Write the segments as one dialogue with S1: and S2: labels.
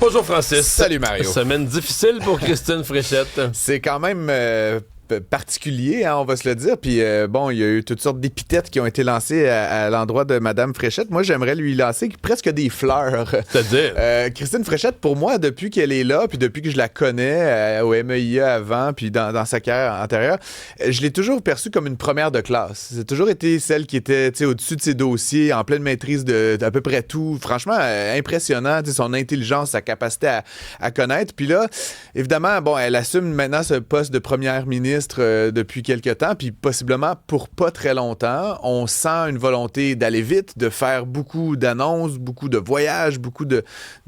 S1: Bonjour Francis.
S2: Salut Mario.
S1: Semaine difficile pour Christine Fréchette.
S2: C'est quand même particulier, hein, on va se le dire. Puis bon, il y a eu toutes sortes d'épithètes qui ont été lancées à l'endroit de Madame Fréchette. Moi, j'aimerais lui lancer presque des fleurs.
S1: C'est-à-dire?
S2: Christine Fréchette, pour moi, depuis qu'elle est là, puis depuis que je la connais au MEIA avant, puis dans sa carrière antérieure, je l'ai toujours perçue comme une première de classe. C'est toujours été celle qui était au-dessus de ses dossiers, en pleine maîtrise d'à peu près tout. Franchement, impressionnant, son intelligence, sa capacité à connaître. Puis là, évidemment, bon, elle assume maintenant ce poste de première ministre depuis quelque temps, puis possiblement pour pas très longtemps. On sent une volonté d'aller vite, de faire beaucoup d'annonces, beaucoup de voyages, beaucoup de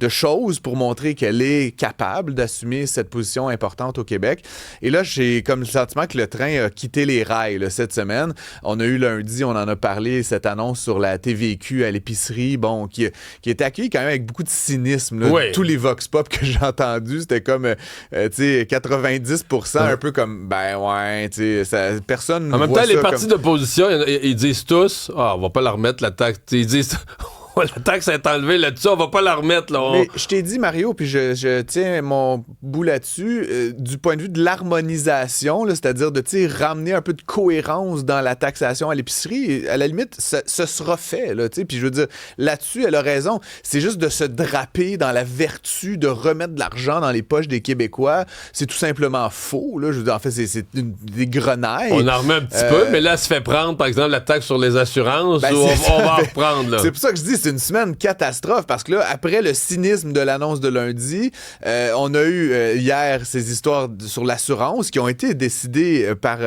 S2: choses pour montrer qu'elle est capable d'assumer cette position importante au Québec. Et là, j'ai comme le sentiment que le train a quitté les rails là, cette semaine. On a eu lundi, on en a parlé, cette annonce sur la TVQ à l'épicerie, bon, qui était accueillie quand même avec beaucoup de cynisme. Là.
S1: Oui.
S2: Tous les vox pop que j'ai entendus, c'était comme, tu sais, 90%, un peu comme, ben ouais, tu sais, personne.
S1: En même temps, les partis d'opposition, ils disent tous, on va pas la remettre la taxe. Ils disent, la taxe est enlevée là-dessus, on va pas la remettre. Là.
S2: Mais je t'ai dit, Mario, puis je tiens mon bout là-dessus, du point de vue de l'harmonisation, là, c'est-à-dire de ramener un peu de cohérence dans la taxation à l'épicerie, à la limite, ce sera fait. Là, puis je veux dire, là-dessus, elle a raison. C'est juste de se draper dans la vertu de remettre de l'argent dans les poches des Québécois. C'est tout simplement faux. Là. Je veux dire, en fait, c'est des grenailles.
S1: On en remet un petit peu, mais là, elle se fait prendre, par exemple, la taxe sur les assurances, ou on va en reprendre. Là.
S2: C'est pour ça que je dis c'est une semaine catastrophe parce que là, après le cynisme de l'annonce de lundi, on a eu hier ces histoires sur l'assurance qui ont été décidées par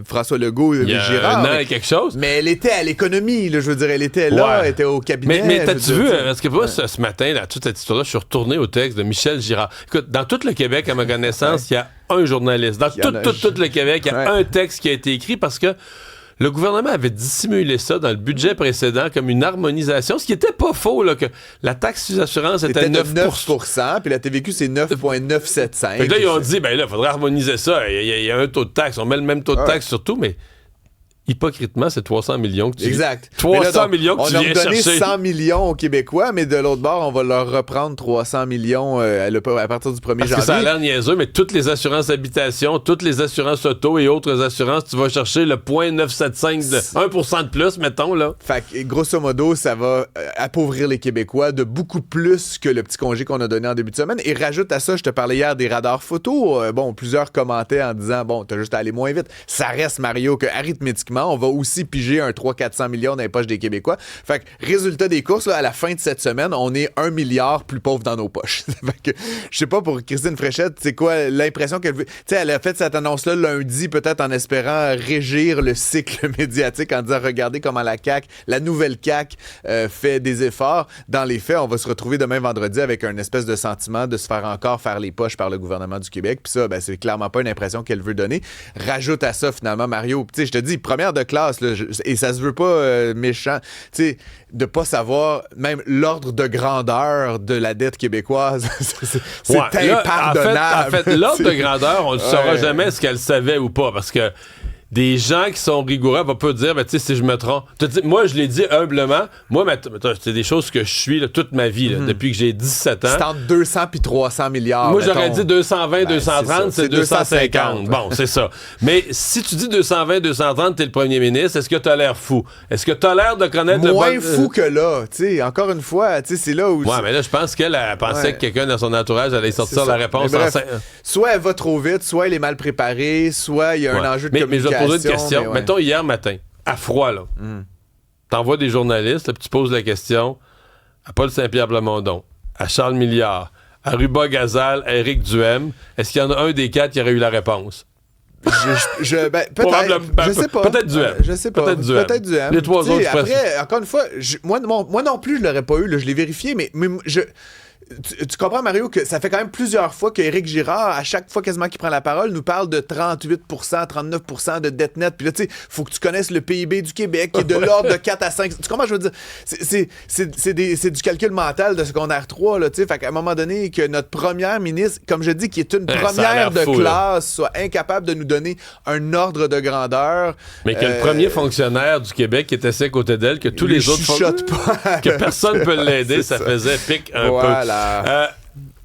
S2: François Legault et Girard.
S1: Un an et quelque chose.
S2: Mais elle était à l'économie, là, je veux dire, elle était là, elle était au cabinet.
S1: Mais t'as-tu vu, parce que moi, ce matin, là, toute cette histoire-là, je suis retourné au texte de Michel Girard. Écoute, dans tout le Québec, à ma connaissance, il y a un journaliste. Dans tout le Québec, il y a un texte qui a été écrit parce que le gouvernement avait dissimulé ça dans le budget précédent comme une harmonisation, ce qui était pas faux, là, que la taxe sur les assurances était 9%,
S2: puis la TVQ, c'est 9,975.
S1: Fait que là, ils ont dit, ben là, il faudrait harmoniser ça. Il y a un taux de taxe. On met le même taux de taxe sur tout, mais hypocritement, c'est 300 millions que tu
S2: exact.
S1: 300 millions que tu viens chercher.
S2: On a donné 100 millions aux Québécois, mais de l'autre bord, on va leur reprendre 300 millions à partir du 1er janvier.
S1: Parce que ça a l'air niaiseux, mais toutes les assurances habitation, toutes les assurances auto et autres assurances, tu vas chercher le 0,975 de 1% de plus, mettons, là.
S2: Fait que, grosso modo, ça va appauvrir les Québécois de beaucoup plus que le petit congé qu'on a donné en début de semaine. Et rajoute à ça, je te parlais hier des radars photos. Bon, plusieurs commentaient en disant, bon, t'as juste à aller moins vite. Ça reste, Mario, que arithmétiquement, on va aussi piger un 300-400 millions dans les poches des Québécois. Fait que, résultat des courses, là, à la fin de cette semaine, on est 1 milliard plus pauvres dans nos poches. Fait que, je sais pas, pour Christine Fréchette, c'est quoi l'impression qu'elle veut... Tu sais, elle a fait cette annonce-là lundi, peut-être en espérant régir le cycle médiatique en disant, regardez comment la CAQ, la nouvelle CAQ, fait des efforts. Dans les faits, on va se retrouver demain vendredi avec un espèce de sentiment de se faire encore faire les poches par le gouvernement du Québec. Puis ça, ben, c'est clairement pas une impression qu'elle veut donner. Rajoute à ça, finalement, Mario, tu sais, je te dis, première de classe, là, et ça se veut pas méchant, tu sais, de pas savoir même l'ordre de grandeur de la dette québécoise. c'est impardonnable.
S1: En fait, l'ordre de grandeur, on ne saura jamais ce qu'elle savait ou pas, parce que des gens qui sont rigoureux vont pas dire, ben, tu sais, si je me trompe. Moi, je l'ai dit humblement. Moi, c'est des choses que je suis là, toute ma vie, là, depuis que j'ai 17 ans.
S2: C'est entre 200 puis 300 milliards.
S1: Moi, j'aurais dit 220, 230, c'est 250. Bon, c'est ça. Mais si tu dis 220, 230, t'es le premier ministre, est-ce que t'as l'air fou? Est-ce que t'as l'air de connaître
S2: moins fou que là, tu sais. Encore une fois, tu sais, c'est là où...
S1: Ouais, mais là, je pense qu'elle pensait que quelqu'un dans son entourage allait sortir la réponse.
S2: Bref, soit elle va trop vite, soit elle est mal préparée, soit il y a un enjeu de communication.
S1: Poser une question. Mettons, hier matin, à froid, là, t'envoies des journalistes, là, puis tu poses la question à Paul Saint-Pierre Plamondon, à Charles Milliard, à Ruba Gazal, à Éric Duhem. Est-ce qu'il y en a un des quatre qui aurait eu la réponse?
S2: Peut-être, je sais pas.
S1: Peut-être Duhem.
S2: Je sais pas. Peut-être Duhem.
S1: Les trois autres,
S2: après, encore une fois, moi non plus, je l'aurais pas eu. Là, je l'ai vérifié, mais tu comprends, Mario, que ça fait quand même plusieurs fois qu'Éric Girard, à chaque fois quasiment qu'il prend la parole, nous parle de 38%, 39% de dette nette. Puis là, tu sais, faut que tu connaisses le PIB du Québec qui est de l'ordre de 4 à 5. Tu comprends, je veux dire? C'est du calcul mental de secondaire 3, là, tu sais. Fait qu'à un moment donné, que notre première ministre, comme je dis, qui est une première de classe, soit incapable de nous donner un ordre de grandeur.
S1: Mais que le premier fonctionnaire du Québec qui était assis à côté d'elle, que tous les autres
S2: chuchotent pas.
S1: Que personne peut l'aider, ça faisait pique un peu.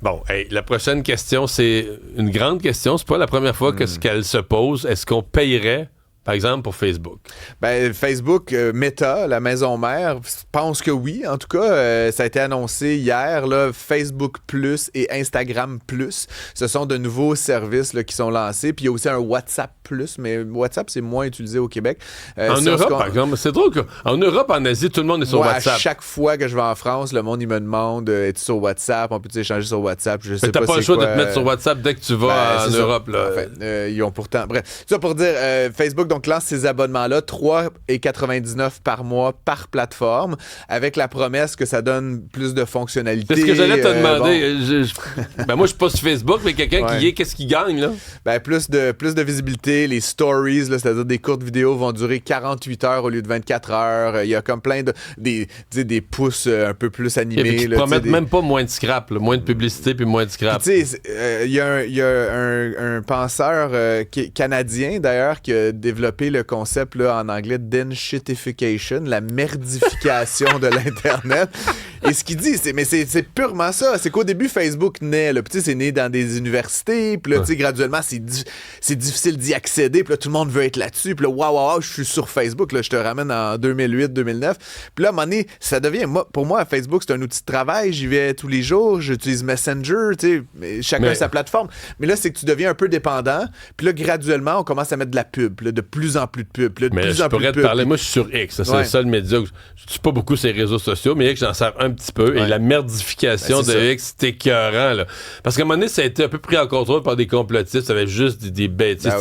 S1: Bon, la prochaine question, c'est une grande question. C'est pas la première fois qu'elle se pose. Est-ce qu'on payerait, par exemple, pour Facebook?
S2: Ben, Facebook, Meta, la maison mère, pense que oui. En tout cas, ça a été annoncé hier, là, Facebook Plus et Instagram Plus. Ce sont de nouveaux services là, qui sont lancés. Puis il y a aussi un WhatsApp Plus, mais WhatsApp, c'est moins utilisé au Québec.
S1: En Europe, par exemple, c'est drôle qu'en Europe, en Asie, tout le monde est sur WhatsApp.
S2: À chaque fois que je vais en France, le monde, il me demande, es-tu sur WhatsApp? On peut échanger sur WhatsApp? Je sais
S1: mais t'as pas le choix de te mettre sur WhatsApp dès que tu vas en Europe. Là.
S2: Enfin, ils ont pourtant... Bref, ça pour dire, Facebook donc lance ces abonnements-là, 3,99 par mois par plateforme, avec la promesse que ça donne plus de fonctionnalités.
S1: C'est ce que j'allais te demander. Ben moi, je suis pas sur Facebook, mais quelqu'un qui y est, qu'est-ce qu'il gagne, là?
S2: Ben, plus de visibilité, les stories, là, c'est-à-dire des courtes vidéos vont durer 48 heures au lieu de 24 heures. Il y a comme plein de... des pouces un peu plus animés.
S1: Ils promettent même pas moins de scrap, là, moins de publicité puis moins de scrap.
S2: Tu sais, il y a un penseur canadien, d'ailleurs, qui a développé le concept là, en anglais d'enshitification, la merdification de l'Internet. Et ce qu'il dit, c'est purement ça. C'est qu'au début, Facebook naît. Là, puis c'est né dans des universités. Puis là, graduellement, c'est difficile d'y accéder. Puis là, tout le monde veut être là-dessus. Puis là, waouh, je suis sur Facebook. Là, je te ramène en 2008-2009. Puis là, à un moment donné, ça devient... pour moi, Facebook, c'est un outil de travail. J'y vais tous les jours. J'utilise Messenger. Chacun a sa plateforme. Mais là, c'est que tu deviens un peu dépendant. Puis là, graduellement, on commence à mettre de la pub. Là, de plus en plus de pub. Là,
S1: mais je pourrais te parler. Moi, je suis sur X. C'est le seul média où je suis pas beaucoup sur les réseaux sociaux. Mais X, j'en sers un petit peu. Et la merdification de X, c'est écœurant. Là. Parce qu'à un moment donné, ça a été un peu pris en contrôle par des complotistes. Ça avait juste des bêtises.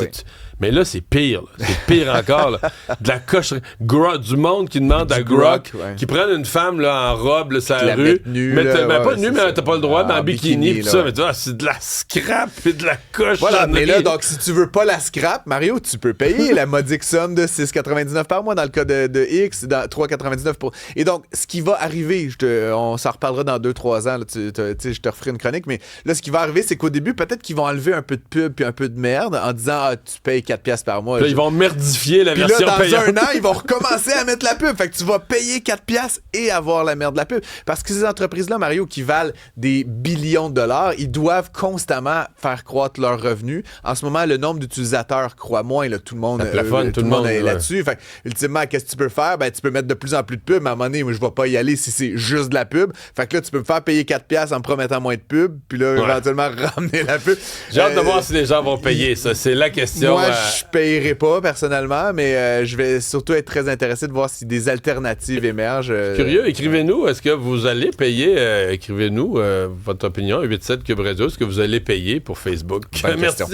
S1: Mais là, c'est pire. Là. C'est pire encore. Là. De la coche. Du monde qui demande à Grok, qui prennent une femme là, en robe, sur la rue.
S2: Nue,
S1: pas nue, mais t'as pas le droit, mais en bikini. Pis ça, mais tu vois, c'est de la scrap et de la coche.
S2: Voilà, mais là, donc, si tu veux pas la scrap, Mario, tu peux payer la modique somme de 6,99 par mois dans le cas de X, dans 3,99 pour... Et donc, ce qui va arriver, on s'en reparlera dans 2-3 ans, là, je te referai une chronique, mais là, ce qui va arriver, c'est qu'au début, peut-être qu'ils vont enlever un peu de pub puis un peu de merde en disant, tu payes 4$ par mois.
S1: Là, ils vont merdifier la version
S2: payante. Puis là, dans
S1: payante.
S2: un an, ils vont recommencer à mettre la pub. Fait que tu vas payer 4$ et avoir la merde de la pub. Parce que ces entreprises-là, Mario, qui valent des billions de dollars, ils doivent constamment faire croître leurs revenus. En ce moment, le nombre d'utilisateurs croît moins. Là, tout le monde, tout le monde est là-dessus. Fait que, ultimement, qu'est-ce que tu peux faire? Ben, tu peux mettre de plus en plus de pub. Mais à un moment donné, moi, je vais pas y aller si c'est juste de la pub. Fait que là, tu peux me faire payer 4$ en me promettant moins de pub. Puis là, éventuellement, ramener la pub.
S1: J'ai hâte de voir si les gens vont payer. Ça, c'est la question.
S2: Moi, je payerai pas personnellement, mais je vais surtout être très intéressé de voir si des alternatives émergent.
S1: Curieux, écrivez-nous. Est-ce que vous allez payer? Écrivez-nous votre opinion. 87 Cube Radio. Est-ce que vous allez payer pour Facebook?
S2: Merci.